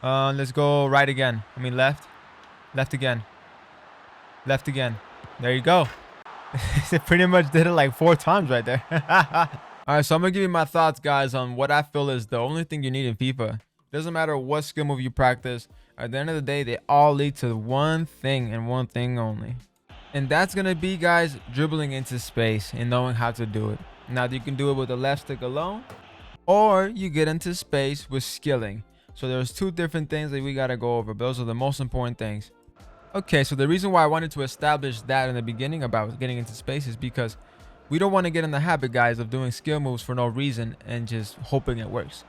Let's go right again. I mean left. Left again. Left again. There you go. It pretty much did it like 4 times right there. All right, so I'm gonna give you my thoughts, guys, on what I feel is the only thing you need in FIFA. Doesn't matter what skill move you practice. At the end of the day, they all lead to one thing and one thing only. And that's gonna be, guys, dribbling into space and knowing how to do it. Now, you can do it with the left stick alone, or you get into space with skilling. So there's two different things that we gotta go over. Those are the most important things. Okay, so the reason why I wanted to establish that in the beginning about getting into space is because we don't want to get in the habit, guys, of doing skill moves for no reason and just hoping it works.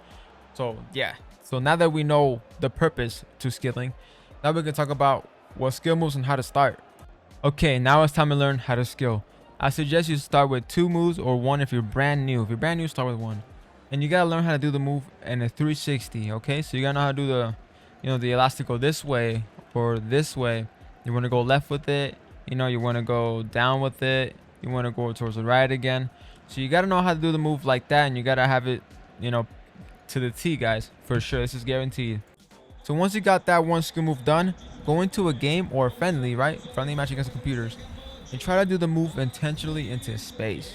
So yeah, so now that we know the purpose to skilling, now we can talk about what skill moves and how to start. Okay, now it's time to learn how to skill. I suggest you start with 2 moves or 1 if you're brand new. If you're brand new, start with 1. And you gotta learn how to do the move in a 360. Okay, so you gotta know how to do the, the elastic go this way or this way. You want to go left with it. You want to go down with it. You want to go towards the right again. So you gotta know how to do the move like that, and you gotta have it, to the T, guys, for sure. This is guaranteed. So once you got that one skill move done, go into a game or friendly, right? Friendly match against the computers, and try to do the move intentionally into space.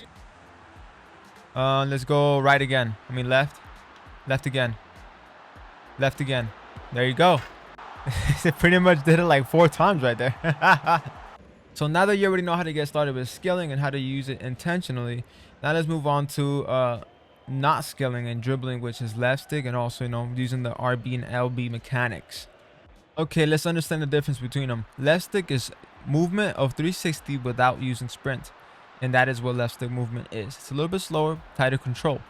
Let's go right again. I mean left. Left again. Left again. There you go. It pretty much did it like 4 times right there. So now that you already know how to get started with skilling and how to use it intentionally, now let's move on to not skilling and dribbling, which is left stick, and also using the RB and LB mechanics. Okay, let's understand the difference between them. Left stick is movement of 360 without using sprint, and that is what left stick movement is. It's a little bit slower, tighter control.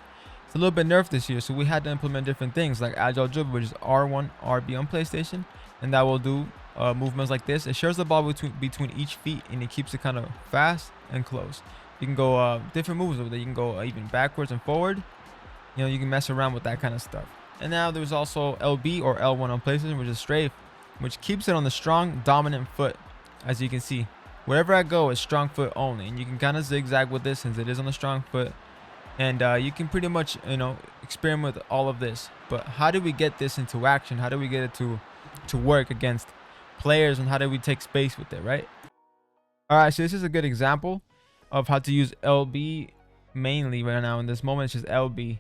It's a little bit nerfed this year, so we had to implement different things like agile dribble, which is R1 RB on PlayStation, and that will do movements like this. It shares the ball between each feet, and it keeps it kind of fast and close. You can go different moves with it. You can go even backwards and forward. You can mess around with that kind of stuff. And now there's also LB or L1 on PlayStation, which is strafe, which keeps it on the strong dominant foot. As you can see, wherever I go, it's strong foot only, and you can kind of zigzag with this since it is on the strong foot. And you can pretty much experiment with all of this. But how do we get this into action? How do we get it to work against players, and how do we take space with it, right? All right, so this is a good example of how to use LB mainly right now. In this moment, it's just LB,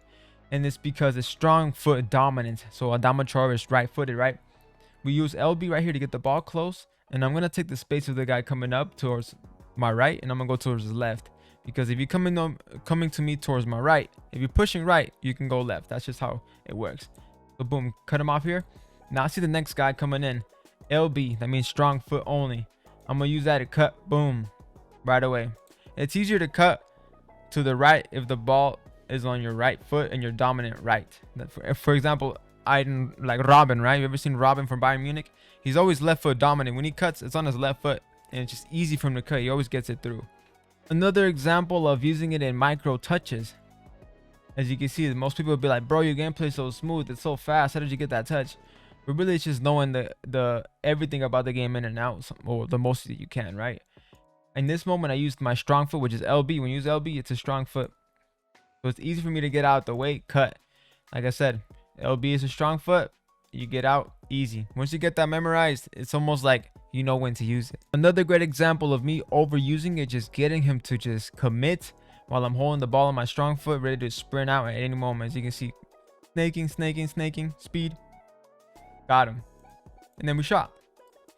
and it's because it's strong foot dominant. So Adama is right-footed, right? We use LB right here to get the ball close, and I'm gonna take the space of the guy coming up towards my right, and I'm gonna go towards his left. Because if you're coming to me towards my right, if you're pushing right, you can go left. That's just how it works. So boom, cut him off here. Now I see the next guy coming in. LB, that means strong foot only. I'm gonna use that to cut, boom, right away. It's easier to cut to the right if the ball is on your right foot and your dominant right. For example, like Robin, right? You ever seen Robin from Bayern Munich? He's always left foot dominant. When he cuts, it's on his left foot, and it's just easy for him to cut. He always gets it through. Another example of using it in micro touches. As you can see, most people will be like, bro, your gameplay is so smooth, it's so fast, how did you get that touch? But really, it's just knowing the everything about the game in and out, or the most that you can, right? In this moment, I used my strong foot, which is LB. When you use LB, it's a strong foot, so it's easy for me to get out the way, cut. Like I said, LB is a strong foot. You get out easy. Once you get that memorized, it's almost like you know when to use it. Another great example of me overusing it, just getting him to just commit while I'm holding the ball on my strong foot, ready to sprint out at any moment. As you can see, snaking, speed. Got him. And then we shot.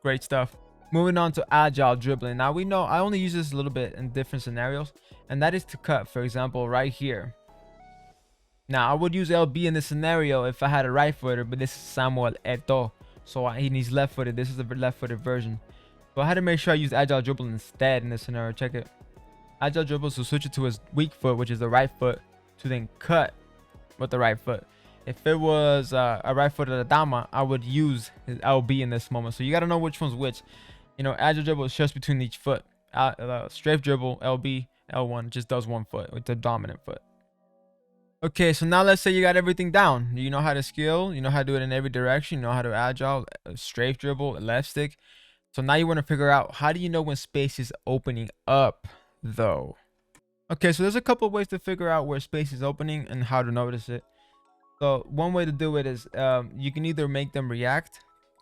Great stuff. Moving on to agile dribbling. Now we know I only use this a little bit in different scenarios, and that is to cut. For example, right here. Now I would use LB in this scenario if I had a right footer, but this is Samuel Eto'o, so he's left footed. This is the left footed version. So I had to make sure I used agile dribble instead in this scenario. Check it. Agile dribble, so switch it to his weak foot, which is the right foot, to then cut with the right foot. If it was a right footed Adama, I would use his LB in this moment. So you got to know which one's which. Agile dribble is just between each foot. Strafe dribble, LB, L1 just does one foot with the dominant foot. Okay, so now let's say you got everything down. You know how to skill, you know how to do it in every direction, you know how to agile, strafe dribble, left stick. So now you want to figure out, how do you know when space is opening up though? Okay, so there's a couple of ways to figure out where space is opening and how to notice it. So one way to do it is you can either make them react,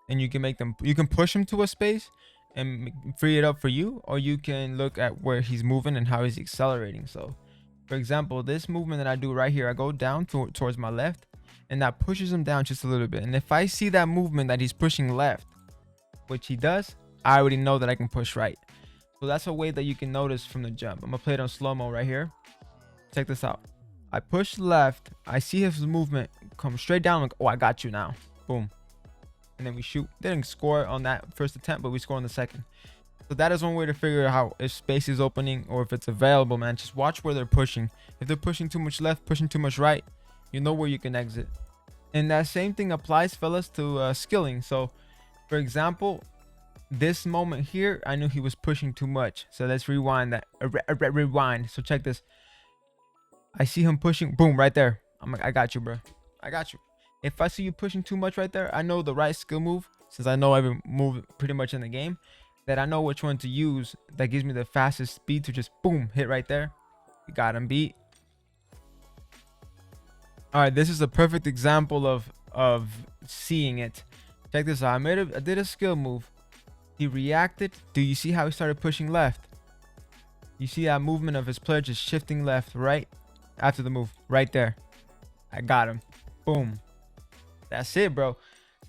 and you can push him to a space and free it up for you, or you can look at where he's moving and how he's accelerating. So for example, this movement that I do right here, I go down towards my left, and that pushes him down just a little bit. And if I see that movement that he's pushing left, which he does, I already know that I can push right. So that's a way that you can notice from the jump. I'm gonna play it on slow-mo right here. Check this out. I push left, I see his movement come straight down, like, oh, I got you now. Boom. And then we shoot. Didn't score on that first attempt, but we score on the second. So that is one way to figure out if space is opening or if it's available, man. Just watch where they're pushing. If they're pushing too much left, pushing too much right, you know where you can exit. And that same thing applies, fellas, to skilling. So for example, this moment here, I knew he was pushing too much. So let's rewind that. Rewind. So check this. I see him pushing. Boom, right there. I'm like, I got you, bro. I got you. If I see you pushing too much right there, I know the right skill move, since I know every move pretty much in the game, that I know which one to use that gives me the fastest speed to just boom, hit right there. You got him beat. All right, this is a perfect example of seeing it. Check this out. I did a skill move. He reacted. Do you see how he started pushing left? You see that movement of his player just shifting left, right? After the move, right there. I got him. Boom. That's it, bro.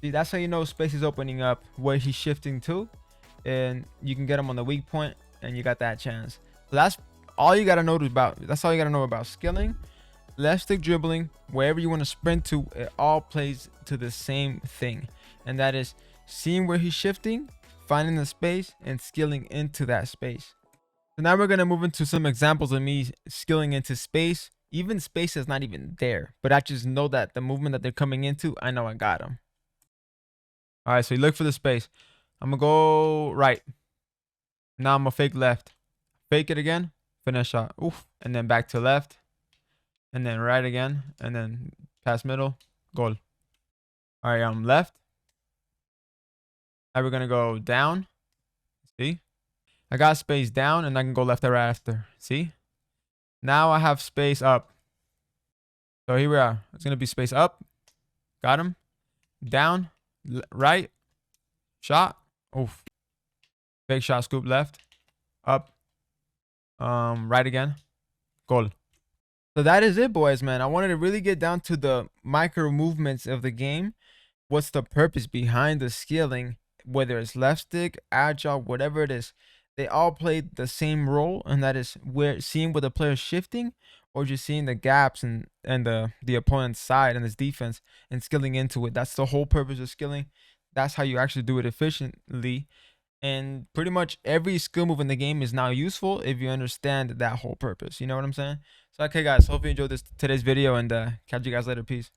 See, that's how you know space is opening up, where he's shifting to, and you can get him on the weak point, and you got that chance. So that's all you gotta know about. That's all you gotta know about skilling, left stick dribbling, wherever you want to sprint to. It all plays to the same thing, and that is seeing where he's shifting, finding the space, and skilling into that space. So now we're gonna move into some examples of me skilling into space. Even space is not even there, but I just know that the movement that they're coming into, I know I got them. All right, so you look for the space. I'm gonna go right. Now I'm gonna fake left. Fake it again. Finish shot. Oof. And then back to left. And then right again. And then pass middle. Goal. All right, I'm left. Now we're gonna go down. See? I got space down, and I can go left or right after. See? Now I have space up. So here we are. It's going to be space up. Got him. Down. Right. Shot. Oof. Fake shot. Scoop left. Up. Right again. Goal. So that is it, boys, man. I wanted to really get down to the micro movements of the game. What's the purpose behind the skilling? Whether it's left stick, agile, whatever it is. They all play the same role, and that is seeing where the player is shifting, or just seeing the gaps and the opponent's side and his defense and skilling into it. That's the whole purpose of skilling. That's how you actually do it efficiently. And pretty much every skill move in the game is now useful if you understand that whole purpose. You know what I'm saying? So okay, guys, hope you enjoyed today's video, and catch you guys later. Peace.